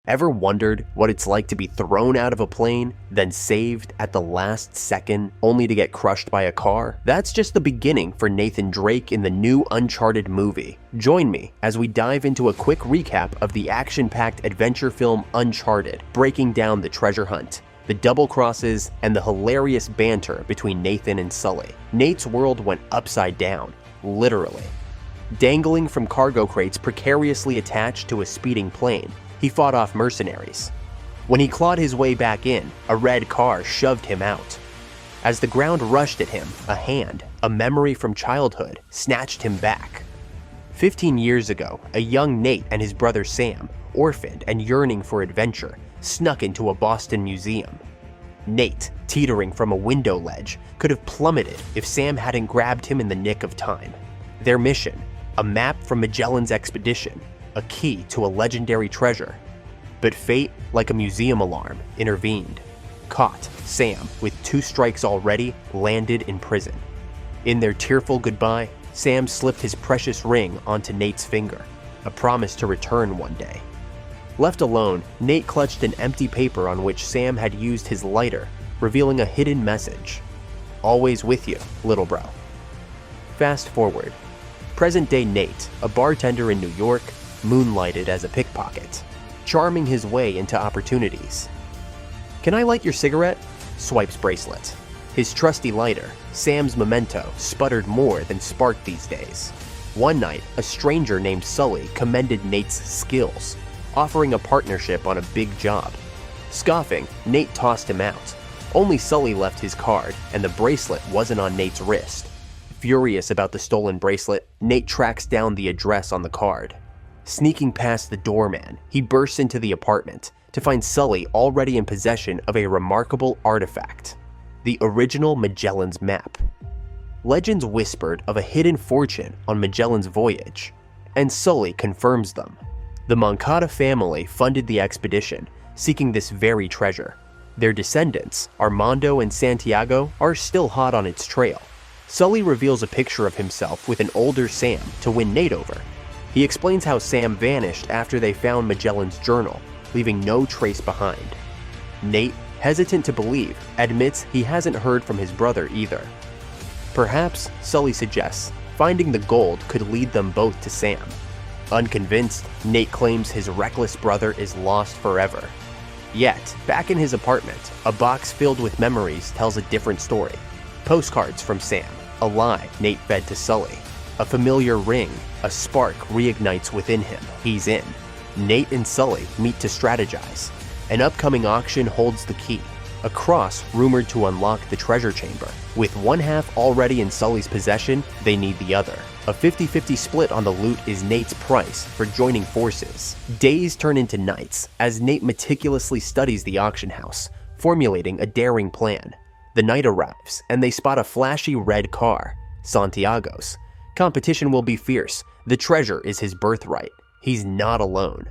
Ever wondered what it's like to be thrown out of a plane, then saved at the last second, only to get crushed by a car? That's just the beginning for Nathan Drake in the new Uncharted movie. Join me as we dive into a quick recap of the action-packed adventure film Uncharted, breaking down the treasure hunt, the double crosses, and the hilarious banter between Nathan and Sully. Nate's world went upside down, literally. Dangling from cargo crates precariously attached to a speeding plane, he fought off mercenaries. When he clawed his way back in, a red car shoved him out. As the ground rushed at him, a hand, a memory from childhood, snatched him back. 15 years ago, a young Nate and his brother Sam, orphaned and yearning for adventure, snuck into a Boston museum. Nate, teetering from a window ledge, could have plummeted if Sam hadn't grabbed him in the nick of time. Their mission, a map from Magellan's expedition, a key to a legendary treasure. But fate, like a museum alarm, intervened. Caught, Sam, with 2 strikes already, landed in prison. In their tearful goodbye, Sam slipped his precious ring onto Nate's finger, a promise to return one day. Left alone, Nate clutched an empty paper on which Sam had used his lighter, revealing a hidden message. "Always with you, little bro." Fast forward. Present-day Nate, a bartender in New York, moonlighted as a pickpocket, charming his way into opportunities. "Can I light your cigarette?" Swipes bracelet. His trusty lighter, Sam's memento, sputtered more than spark these days. One night, a stranger named Sully commended Nate's skills, offering a partnership on a big job. Scoffing, Nate tossed him out. Only Sully left his card, and the bracelet wasn't on Nate's wrist. Furious about the stolen bracelet, Nate tracks down the address on the card. Sneaking past the doorman, he bursts into the apartment to find Sully already in possession of a remarkable artifact, the original Magellan's map. Legends whispered of a hidden fortune on Magellan's voyage, and Sully confirms them. The Moncada family funded the expedition, seeking this very treasure. Their descendants, Armando and Santiago, are still hot on its trail. Sully reveals a picture of himself with an older Sam to win Nate over. He explains how Sam vanished after they found Magellan's journal, leaving no trace behind. Nate, hesitant to believe, admits he hasn't heard from his brother either. Perhaps, Sully suggests, finding the gold could lead them both to Sam. Unconvinced, Nate claims his reckless brother is lost forever. Yet, back in his apartment, a box filled with memories tells a different story. Postcards from Sam, a lie Nate fed to Sully. A familiar ring, a spark reignites within him. He's in. Nate and Sully meet to strategize. An upcoming auction holds the key, a cross rumored to unlock the treasure chamber. With one half already in Sully's possession, they need the other. A 50-50 split on the loot is Nate's price for joining forces. Days turn into nights as Nate meticulously studies the auction house, formulating a daring plan. The night arrives, and they spot a flashy red car, Santiago's. Competition will be fierce. The treasure is his birthright. He's not alone.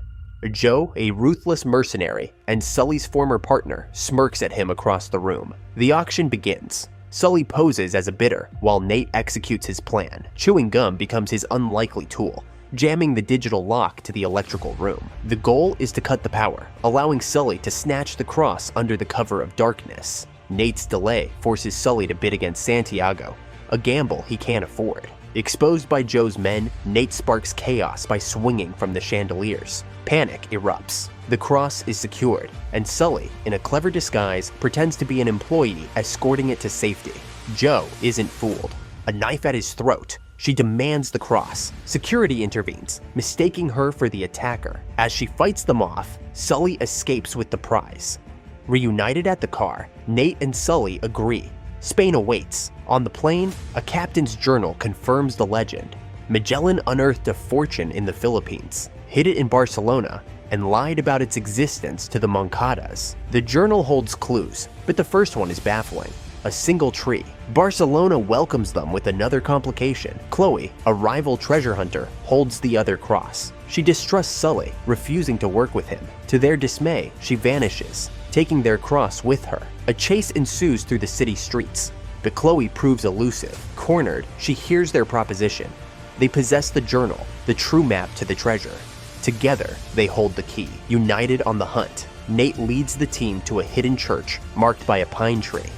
Joe, a ruthless mercenary, and Sully's former partner, smirks at him across the room. The auction begins. Sully poses as a bidder, while Nate executes his plan. Chewing gum becomes his unlikely tool, jamming the digital lock to the electrical room. The goal is to cut the power, allowing Sully to snatch the cross under the cover of darkness. Nate's delay forces Sully to bid against Santiago, a gamble he can't afford. Exposed by Joe's men, Nate sparks chaos by swinging from the chandeliers. Panic erupts. The cross is secured, and Sully, in a clever disguise, pretends to be an employee escorting it to safety. Joe isn't fooled. A knife at his throat, she demands the cross. Security intervenes, mistaking her for the attacker. As she fights them off, Sully escapes with the prize. Reunited at the car, Nate and Sully agree. Spain awaits. On the plane, a captain's journal confirms the legend. Magellan unearthed a fortune in the Philippines, hid it in Barcelona, and lied about its existence to the Moncadas. The journal holds clues, but the first one is baffling. A single tree. Barcelona welcomes them with another complication. Chloe, a rival treasure hunter, holds the other cross. She distrusts Sully, refusing to work with him. To their dismay, she vanishes, taking their cross with her. A chase ensues through the city streets, but Chloe proves elusive. Cornered, she hears their proposition. They possess the journal, the true map to the treasure. Together, they hold the key. United on the hunt, Nate leads the team to a hidden church marked by a pine tree.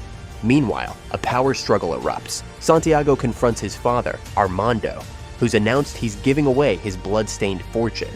Meanwhile, a power struggle erupts. Santiago confronts his father, Armando, who's announced he's giving away his blood-stained fortune.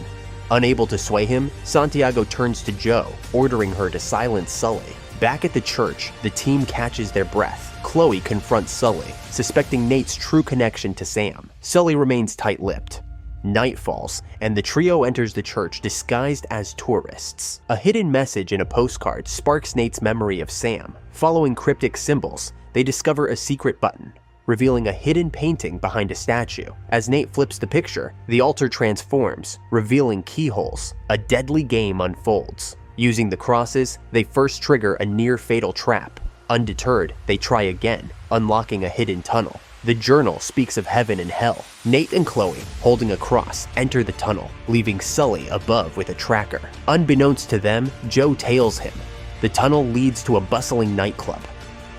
Unable to sway him, Santiago turns to Joe, ordering her to silence Sully. Back at the church, the team catches their breath. Chloe confronts Sully, suspecting Nate's true connection to Sam. Sully remains tight-lipped. Night falls, and the trio enters the church disguised as tourists. A hidden message in a postcard sparks Nate's memory of Sam. Following cryptic symbols, they discover a secret button, revealing a hidden painting behind a statue. As Nate flips the picture, the altar transforms, revealing keyholes. A deadly game unfolds. Using the crosses, they first trigger a near-fatal trap. Undeterred, they try again, unlocking a hidden tunnel. The journal speaks of heaven and hell. Nate and Chloe, holding a cross, enter the tunnel, leaving Sully above with a tracker. Unbeknownst to them, Joe tails him. The tunnel leads to a bustling nightclub.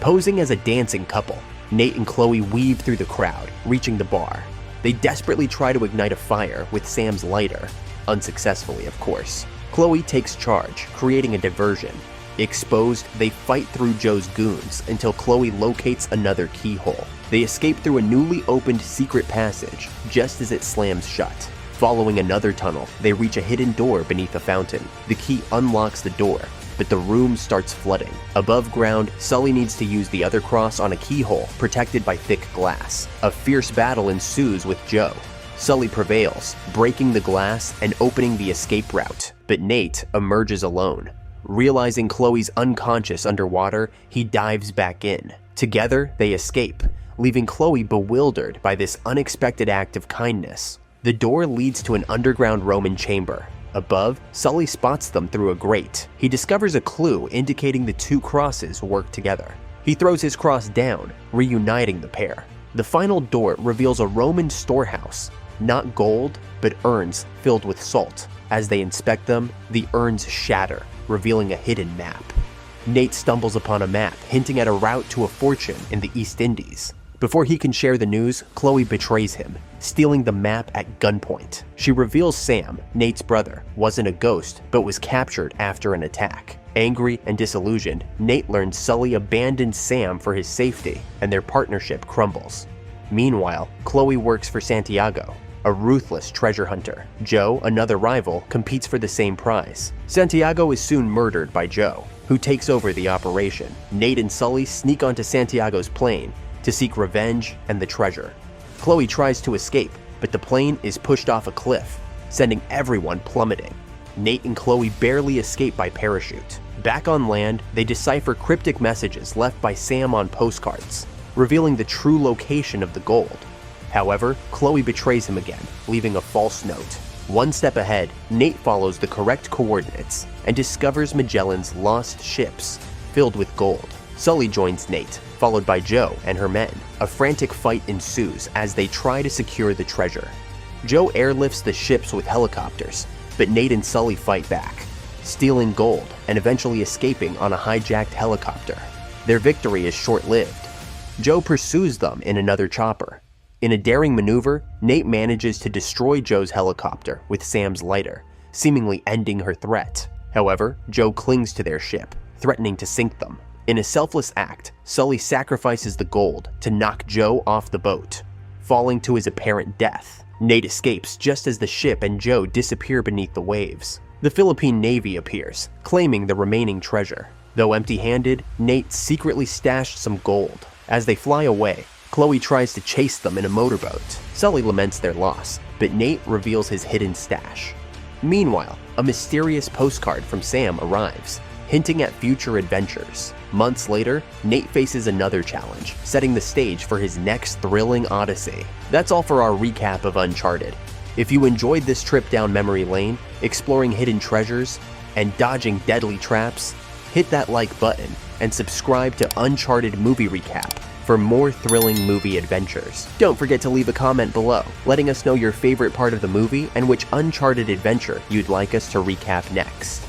Posing as a dancing couple, Nate and Chloe weave through the crowd, reaching the bar. They desperately try to ignite a fire with Sam's lighter, unsuccessfully of course. Chloe takes charge, creating a diversion. Exposed, they fight through Joe's goons until Chloe locates another keyhole. They escape through a newly opened secret passage just as it slams shut. Following another tunnel, they reach a hidden door beneath a fountain. The key unlocks the door, but the room starts flooding. Above ground, Sully needs to use the other cross on a keyhole protected by thick glass. A fierce battle ensues with Joe. Sully prevails, breaking the glass and opening the escape route, but Nate emerges alone. Realizing Chloe's unconscious underwater, he dives back in. Together, they escape, leaving Chloe bewildered by this unexpected act of kindness. The door leads to an underground Roman chamber. Above, Sully spots them through a grate. He discovers a clue indicating the two crosses work together. He throws his cross down, reuniting the pair. The final door reveals a Roman storehouse, not gold, but urns filled with salt. As they inspect them, the urns shatter, revealing a hidden map. Nate stumbles upon a map hinting at a route to a fortune in the East Indies. Before he can share the news, Chloe betrays him, stealing the map at gunpoint. She reveals Sam, Nate's brother, wasn't a ghost, but was captured after an attack. Angry and disillusioned, Nate learns Sully abandoned Sam for his safety, and their partnership crumbles. Meanwhile, Chloe works for Santiago, a ruthless treasure hunter. Joe, another rival, competes for the same prize. Santiago is soon murdered by Joe, who takes over the operation. Nate and Sully sneak onto Santiago's plane to seek revenge and the treasure. Chloe tries to escape, but the plane is pushed off a cliff, sending everyone plummeting. Nate and Chloe barely escape by parachute. Back on land, they decipher cryptic messages left by Sam on postcards, revealing the true location of the gold. However, Chloe betrays him again, leaving a false note. One step ahead, Nate follows the correct coordinates and discovers Magellan's lost ships filled with gold. Sully joins Nate, followed by Joe and her men. A frantic fight ensues as they try to secure the treasure. Joe airlifts the ships with helicopters, but Nate and Sully fight back, stealing gold and eventually escaping on a hijacked helicopter. Their victory is short-lived. Joe pursues them in another chopper. In a daring maneuver, Nate manages to destroy Joe's helicopter with Sam's lighter, seemingly ending her threat. However, Joe clings to their ship, threatening to sink them. In a selfless act, Sully sacrifices the gold to knock Joe off the boat, falling to his apparent death. Nate escapes just as the ship and Joe disappear beneath the waves. The Philippine Navy appears, claiming the remaining treasure. Though empty-handed, Nate secretly stashed some gold. As they fly away, Chloe tries to chase them in a motorboat. Sully laments their loss, but Nate reveals his hidden stash. Meanwhile, a mysterious postcard from Sam arrives, hinting at future adventures. Months later, Nate faces another challenge, setting the stage for his next thrilling odyssey. That's all for our recap of Uncharted. If you enjoyed this trip down memory lane, exploring hidden treasures, and dodging deadly traps, hit that like button and subscribe to Uncharted Movie Recap for more thrilling movie adventures. Don't forget to leave a comment below, letting us know your favorite part of the movie and which Uncharted adventure you'd like us to recap next.